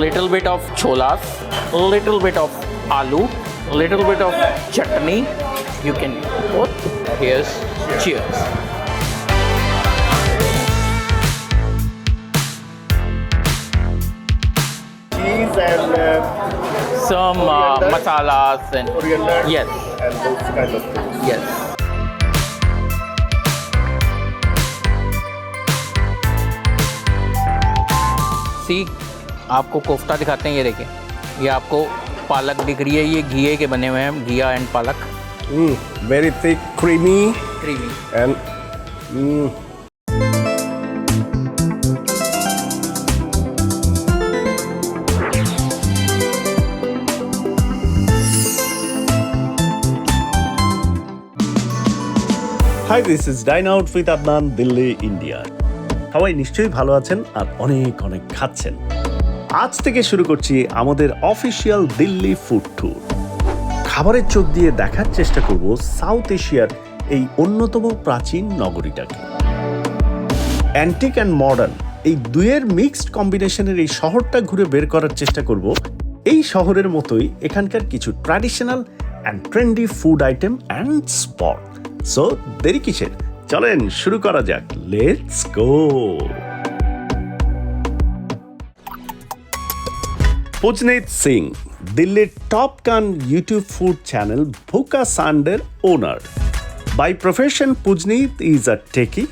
little bit of cholas, little bit of aloo, little bit of chutney. You can put. Here's cheers. Cheese and Some masalas and coriander. yes, And those kind of things. yes. सी आपको कोफ्ता दिखाते हैं, ये देखिए, ये आपको पालक दिख रही है, ये घिए के बने हुए हैं, घिया एंड पालक, Very thick, creamy, creamy. and Hi, this is Dine Out with Adnan, Delhi, India. সবাই নিশ্চয়ই ভালো আছেন আর অনেক অনেক খাচ্ছেন। আজ থেকে শুরু করছি আমাদের অফিসিয়াল দিল্লি ফুড ট্যুর। খাবারের চোখ দিয়ে দেখার চেষ্টা করব সাউথ এশিয়ার এই অন্যতম প্রাচীন নগরীটাকে। অ্যান্টিক অ্যান্ড মডার্ন এই দুয়ের মিক্সড কম্বিনেশনের এই শহরটা ঘুরে বের করার চেষ্টা করব এই শহরের মতোই এখানকার কিছু traditional and trendy food item and spot. So দেরি কিসের, চলেন শুরু করা যাক। Let's go. পুজনীত সিং, দিল্লির top gun YouTube food channel ভুকা সান্ডের owner. By profession Pujneet is a techie,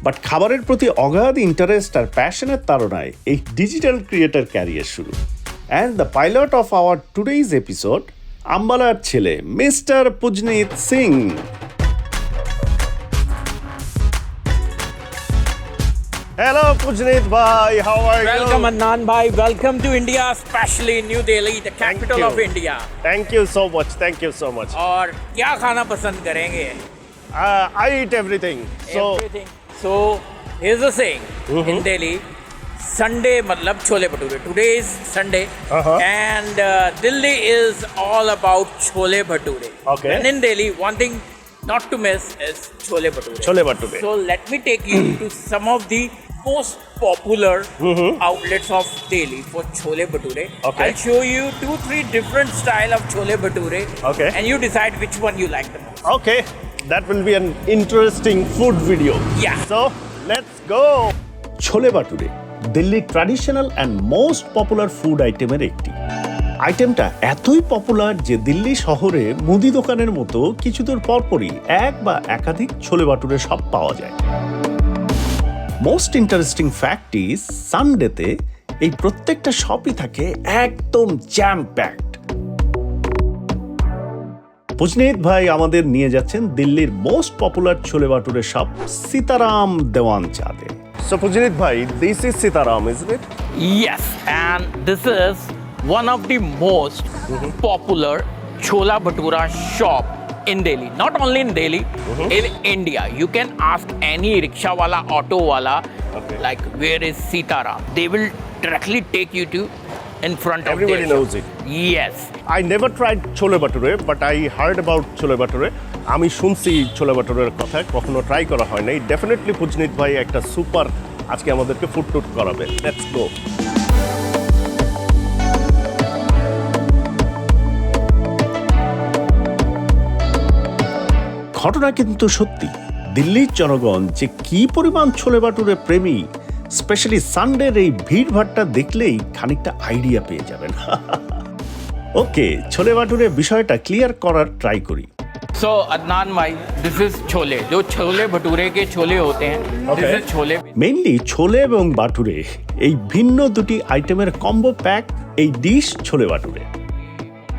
but খাবারের প্রতি অগাধ ইন্টারেস্ট আর প্যাশনের তাড়নায় এই ডিজিটাল ক্রিয়েটর ক্যারিয়ার শুরু। And the pilot of our today's episode, আম্বালার ছেলে mister Pujneet Singh. Hello, Pujneet bhai. How are you? Welcome Adnan bhai, welcome to India, especially New Delhi, the capital you. of India. Thank you so much. Thank you so much. और क्या खाना पसंद करेंगे? I eat everything. So, Everything. So here's the saying in Delhi, Sunday मतलब chole bhature. Today is Sunday, and Delhi is all about chole bhature. Okay. And in Delhi, one thing not to miss is chole bhature. Chole Bhature. So let me take you to some of the most popular outlets of Delhi for chole bhature. Okay. I'll show you 2-3 different style of chole bhature. Okay. And you decide which one you like the most. Okay, that will be an interesting food video. Yeah. So, let's go. Chole Bhature, দিল্লির traditional and most popular food আইটেমের একটি। আইটেমটা এতই popular যে দিল্লি শহরে মুদি দোকানের মতো কিছু দূর পরপরই এক বা একাধিক ছোলে বাটুরে শপ পাওয়া যায়। মোস্ট ইন্টারেস্টিং ফ্যাক্ট ইজ সানডেতে এই প্রত্যেকটা শপই থাকে একদম জ্যাম প্যাকড। পুজনীত ভাই আমাদের নিয়ে যাচ্ছেন দিল্লির মোস্ট পপুলার ছোলে বাটুরে শপ সীতারাম দেওয়ান চাঁদে। So Pujneet bhai, this is Sitaram, isn't it? Yes, and this is one of the most popular chola bhatura shop in Delhi. Not only in Delhi, in India. You can ask any rickshaw wala, auto wala, like where is Sitaram? They will directly take you to in front of Everybody their shop. knows it. Yes. I never tried Chole Bhature, but I heard about Chole Bhature. আমি শুনছি ছোলে বাটুরের কথা, কখনো try করা হয় নাই। Definitely পুজনীত ভাই একটা super আজকে আমাদেরকে ফুড টুর করাবে। Let's go. ঘটনা কিন্তু সত্যি, দিল্লির জনগণ যে কি পরিমাণ ছোলে বাটুরে প্রেমী, স্পেশালি সানডের এই ভিড়ভাট্টা দেখলেই খানিকটা আইডিয়া পেয়ে যাবেন। ওকে, ছোলে বাটুরে বিষয়টা ক্লিয়ার করার ট্রাই করি। So Adnan bhai, this is chole. जो छोले भटूरे के छोले होते हैं, this is छोले. মেইনলি ছোলে এবং বাটুরে এই ভিন্ন দুটি আইটেমের কম্বো প্যাক এই ডিশ ছোলে বাটুরে।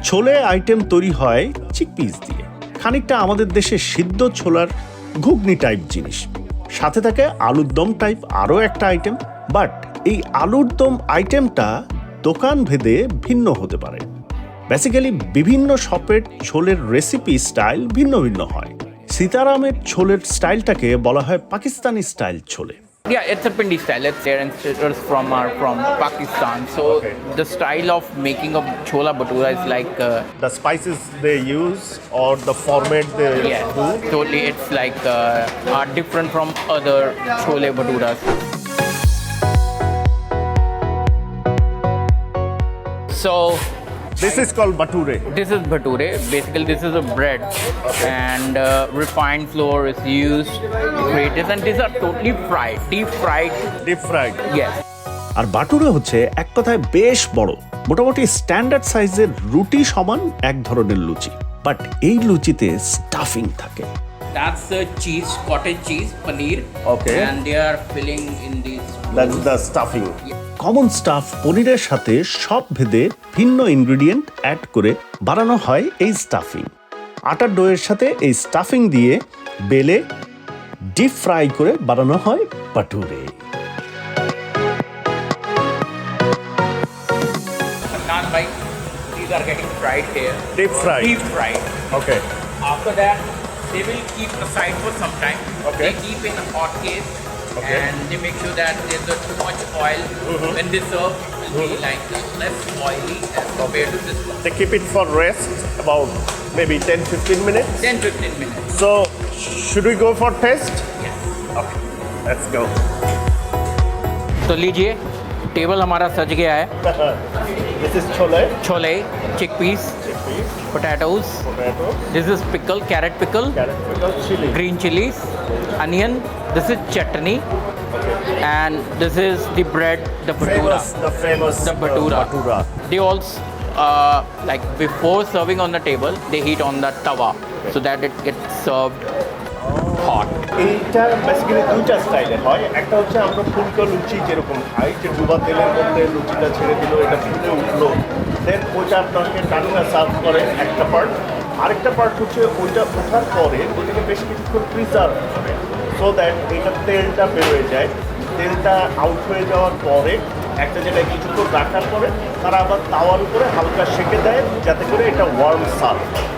ছোলে আইটেম তৈরি হয় চিকপিস দিয়ে, খানিকটা আমাদের দেশে সিদ্ধ ছোলার ঘুগনি টাইপ জিনিস। সাথে থাকে আলুর দম টাইপ আরও একটা আইটেম, বাট এই আলুর দম আইটেমটা দোকান ভেদে ভিন্ন হতে পারে। বেসিক্যালি বিভিন্ন শপের ছোলের রেসিপি স্টাইল ভিন্ন ভিন্ন হয়। সীতারামের ছোলের স্টাইলটাকে বলা হয় Pakistani style chole. Yeah, it's a Pindi style. It's their ancestors from Pakistan. So the style of making of chola bhatura is like The spices they use or the format they do? totally. It's like are different from other chole bhaturas. So This is called Bhature. this is bhature. Basically, this is a bread, and refined flour is used to create this, and these are totally fried, deep fried. Deep fried. Yes. আর বাটুরে হচ্ছে এক কথায় বেশ বড়, মোটামুটি standard সাইজের রুটি সমান এক ধরনের লুচি, বাট এই লুচিতে স্টাফিং থাকে। That's the cheese, cottage cheese, paneer. Okay. And they are filling in these. That's the stuffing. Common staff পনিরের সাথে সব ভেদে ভিন্ন ইনগ্রেডিয়েন্ট অ্যাড করে বানানো হয় এই স্টাফিং। আটার ডোয়ের সাথে এই স্টাফিং দিয়ে বেলে ডিপ ফ্রাই করে বানানো হয় বাটুরে। Adnan bhai, these are getting fried here. Deep fried. Deep fried. Okay. After that, they will keep aside for some time. Okay. They keep in a hot case. Okay. And they make sure that there's not too much oil. When they serve, it will be like less oily as compared to this one. They keep it for rest about maybe 10-15 minutes. 10-15 minutes. So, should we go for taste? Yes. Okay, let's go. तो लीजिए, table हमारा सज गया है। This is chole, chole, chickpeas, chickpeas, potatoes. potato, This is pickle, carrot pickle, carrot pickle, chili. green chilies, onion. This is chutney, and this is the bread, the bhatura. famous The bhatura. bhatura. They also, like before serving on the table, they heat on the tawa so that it gets served hot. এইটা basically দুইটা স্টাইলে হয়। একটা হচ্ছে আমরা ফুলকো লুচি যেরকম খাই, যে ডুবা তেলের মধ্যে লুচিটা ছেড়ে দিল, এটা ফুলে উঠলো, দেন ওইটা আপনাকে টানিয়া সার্ভ করে একটা পার্ট। আরেকটা পার্ট হচ্ছে ওইটা ওঠার পরে ওইটাকে বেশ কিছুক্ষণ প্রিজার্ভ করে, সো দ্যাট এটা তেলটা বেরোয় যায়। তেলটা আউট হয়ে যাওয়ার পরে একটা জায়গায় কিছুক্ষণ রাখার পরে তারা আবার তাওয়ার উপরে হালকা সেঁকে দেয় যাতে করে এটা ওয়ার্ম সার্ভ হয়।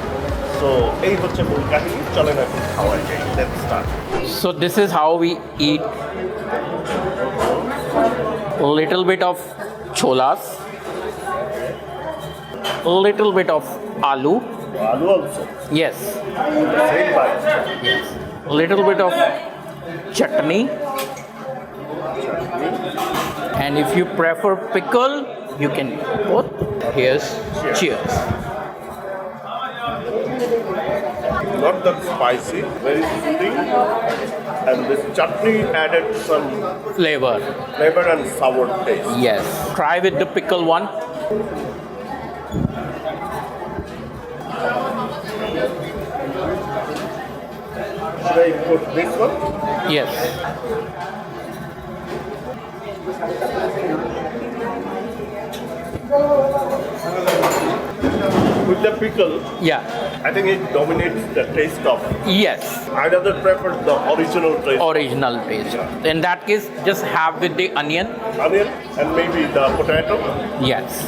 সো এই হচ্ছে মূল কাহিনী। চলেন এখন খাওয়া যায়। Let's start. So this is how we eat. A little bit of cholas, a little bit of aloo. Aloo also Yes. Same bite. Yes. A little bit of chutney. And if you prefer pickle, you can put. Here's cheers. Not that spicy, very soothing, and this chutney added some Flavor. flavor and sour taste. Yes. Try with the pickle one. Should I put this one? Yes. With the pickle, Yeah. I think it dominates the taste of. Yes. I rather prefer the original taste. Original taste. In that case, just have with the onion. Onion and maybe the potato. Yes.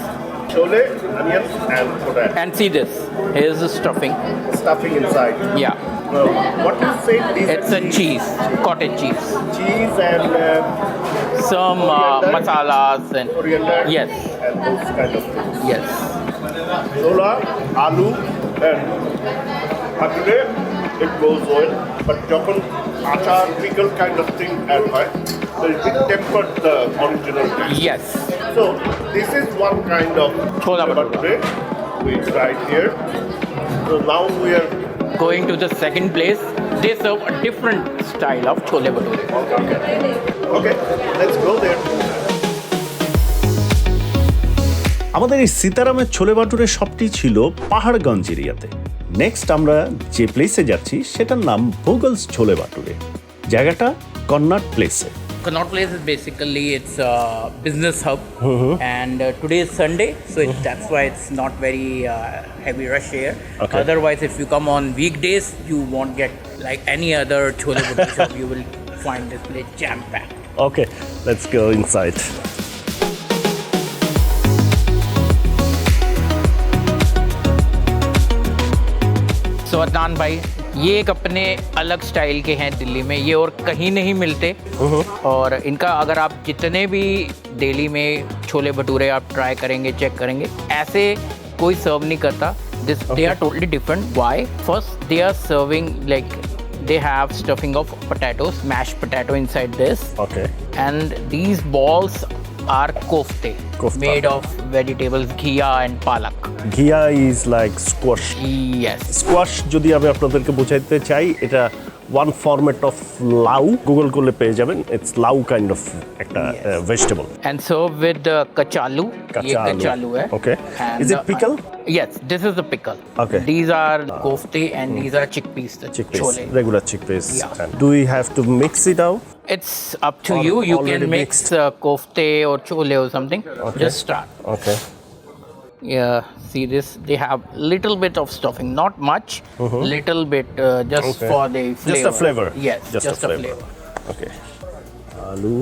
Chole, onion and potato. And see this. Here's the stuffing. Stuffing inside. Yeah. What you say? This It's a cheese, cottage cheese. cheese and Some Coriander. masalas and coriander. yes, And those kind of things. yes, Chola, aloo, and bhature, it goes well. But যখন achar, pickle kind of thing add হয়, so it tempered the original taste. yes. So this is one kind of Chole bhature we tried here. So now we are Going to the second place, they serve a different style of chole bhature. okay. Let's go there. আমাদের এই সীতারামের ছোলে বাটুরের শপটি ছিল পাহাড়গঞ্জ এরিয়াতে। Next আমরা যে প্লেসে যাচ্ছি সেটার নাম ভোগলস ছোলে বাটুরে। জায়গাটা কন্নাট প্লেসে। Connaught Place is basically it's a business hub, and today is Sunday, so that's why it's not very heavy rush here. Okay. Otherwise, if you come on weekdays, you won't get like any other chole bhature shop. You will find this place jam packed. Okay, let's go inside. So Adnan भाई, ये एक अपने अलग style के हैं दिल्ली में, ये और कहीं नहीं मिलते। और इनका अगर आप जितने भी दिल्ली में छोले भटूरे आप ट्राई करेंगे, चेक करेंगे, ऐसे कोई सर्व नहीं करता। This they are totally different. Why? First, they are serving like they have stuffing of potatoes, mashed potato inside this, Okay. and these balls are kofte, Kofta. made of vegetables, ghia and palak. Ghia is like squash. Yes. Squash যদি আমি আপনাদেরকে বোঝাইতে চাই, এটা one format of লাউ, Google করলে পেয়ে যাবেন। ইটস লাউ কাইন্ড অফ একটা vegetable. And serve with kachalu. Ye kachalu hai. Okay. And Is it pickle? Yes, this is the pickle. Okay. These are kofte and these are chickpeas, the Chickpeas, chole. regular chickpeas. Yeah. And do we have to mix it out? It's up to Or you. You already can mix kofte or chole or something. Okay. Just start. Okay. Yeah, see this, they have little bit of stuffing, not much, little bit just Okay. for the flavor. Just a flavor. Yes, Just just a a flavor. flavor. Okay. Aloo.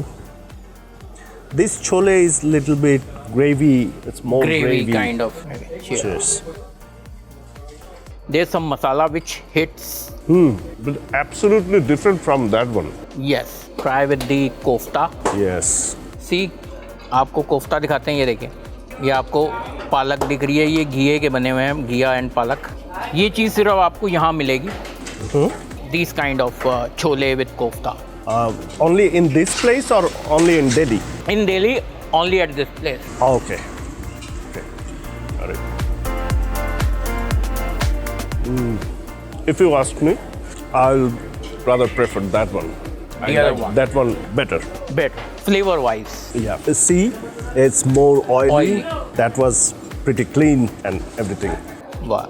This chole is little bit gravy. It's more Gravy kind of. Cheers. Cheers. There's some masala which hits. But absolutely different from that one. Yes, try with the kofta. Yes. See, आपको कोफ्ता दिखाते हैं, ये देखिए, ये आपको पालक दिख रही है, ये घिए के बने हुए हैं, घिया एंड पालक। ये चीज़ सिर्फ आपको यहाँ मिलेगी, this kind of chole with kofta. Only in this place or only in Delhi? In Delhi, only at this place. Okay. Okay. Got it. If you ask me, I'll rather prefer that one. I The other like one. that one better. Better, flavor-wise. Yeah. See, it's more oily. Oily. That was pretty clean and everything. Wow.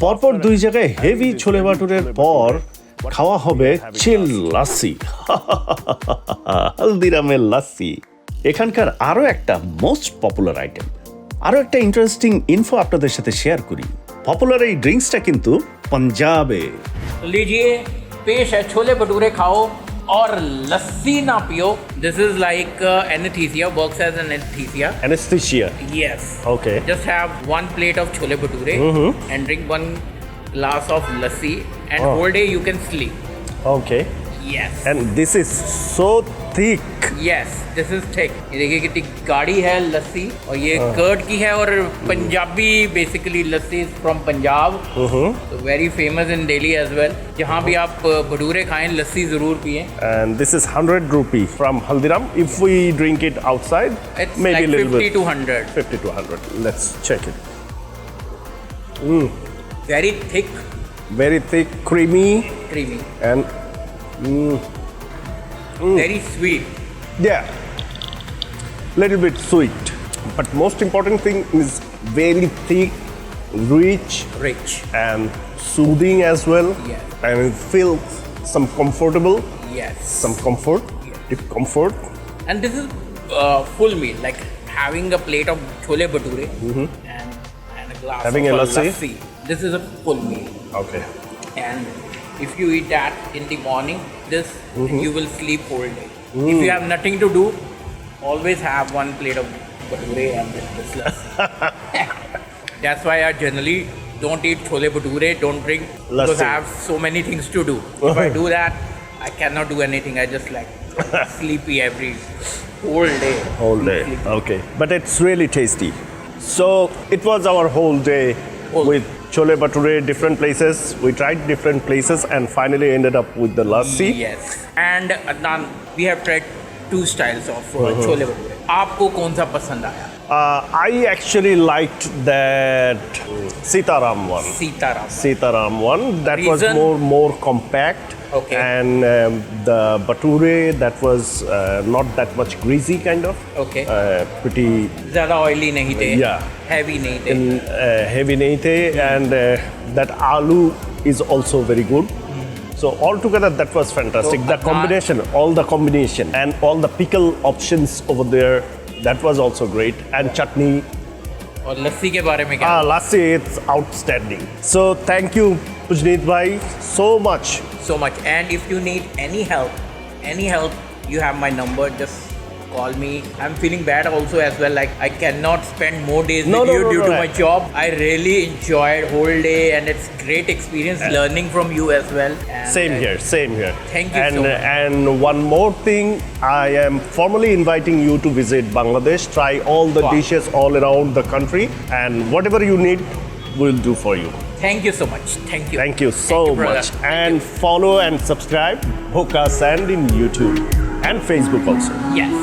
পরপর দুই জায়গায় heavy ছোলে ভাটুরের পর খাওয়া হবে চিল লাসি, হলদিরামের লাসি। এখানকার আরো একটা most popular item, আরো একটা ইন্টারেস্টিং ইনফো আপনাদের সাথে শেয়ার করি। পপুলার এই ড্রিঙ্কসটা কিন্তু পাঞ্জাবে। लीजिए, पेश है छोले भटूरे खाओ और लस्सी ना पियो. This is like anesthesia, works as an anesthesia. Anesthesia. Yes. Okay. Just have one plate of chole bhature and drink one glass of lassi, and whole day you can sleep. Okay. Yes. And this is so thick. Yes, this is thick. ये देखिए कितनी गाढ़ी है लस्सी, और ये curd की है, और पंजाबी बेसिकली लस्सी फ्रॉम पंजाब, तो very famous in Delhi as well. जहाँ भी आप भटूरे खाएं, लस्सी ज़रूर पिएं. And this is 100 rupee from Haldiram. If we drink it outside, It's maybe like a little 50 bit. to 100. 50 to 100. Let's check it. Very thick, Very thick, creamy, creamy, and very sweet. yeah, little bit sweet. But most important thing is very thick, rich, Rich. and soothing as well. Yeah. And it feels some comfortable, Yes. some comfort, deep comfort. And this is full meal, like having a plate of chole bhature and a glass Having of a lassi. This is a full meal. Okay. And if you eat that in the morning, this you will sleep whole day. If you have nothing to do, always have one plate of bhature and this lassi. That's why I generally don't eat chole bhature, don't drink, because Lassi. I have so many things to do. If I do that, I cannot do anything. I just like sleepy every whole day. Whole day. Okay. But it's really tasty. So it was our whole day with Chole Bhature, different places. We tried different places and finally ended up with the lassi. Yes. And Adnan, we have tried two styles of chole bhature. आपको कौन सा पसंद आया? I actually liked that Sitaram one. Sitaram one. That was Reason? more compact. Okay. And the Bhature, that was not that much greasy kind of. Okay. Pretty ज़्यादा oily नहीं थे. Yeah. Heavy नहीं थे. heavy nahi the, and that aloo is also very good. So altogether that was fantastic. So, The combination, all the combination, and all the pickle options over there, that was also great. And chutney, और लस्सी के बारे में क्या? lassi, it's outstanding. So thank you, Pujneet bhai, so much. So much. And if you need any help, you have my number. Just call me. I'm feeling bad also as well. Like I cannot spend more days with you due to my job. I really enjoyed whole day, and it's great experience learning from you as well. And, Same here. Thank you and, so much. And one more thing, I am formally inviting you to visit Bangladesh, try all the Wow. dishes all around the country, and whatever you need, we'll do for you. Thank you so much. Thank you. Thank you so Thank you, brother. much. And follow and subscribe Bhooka Saand in YouTube and Facebook also. Yes.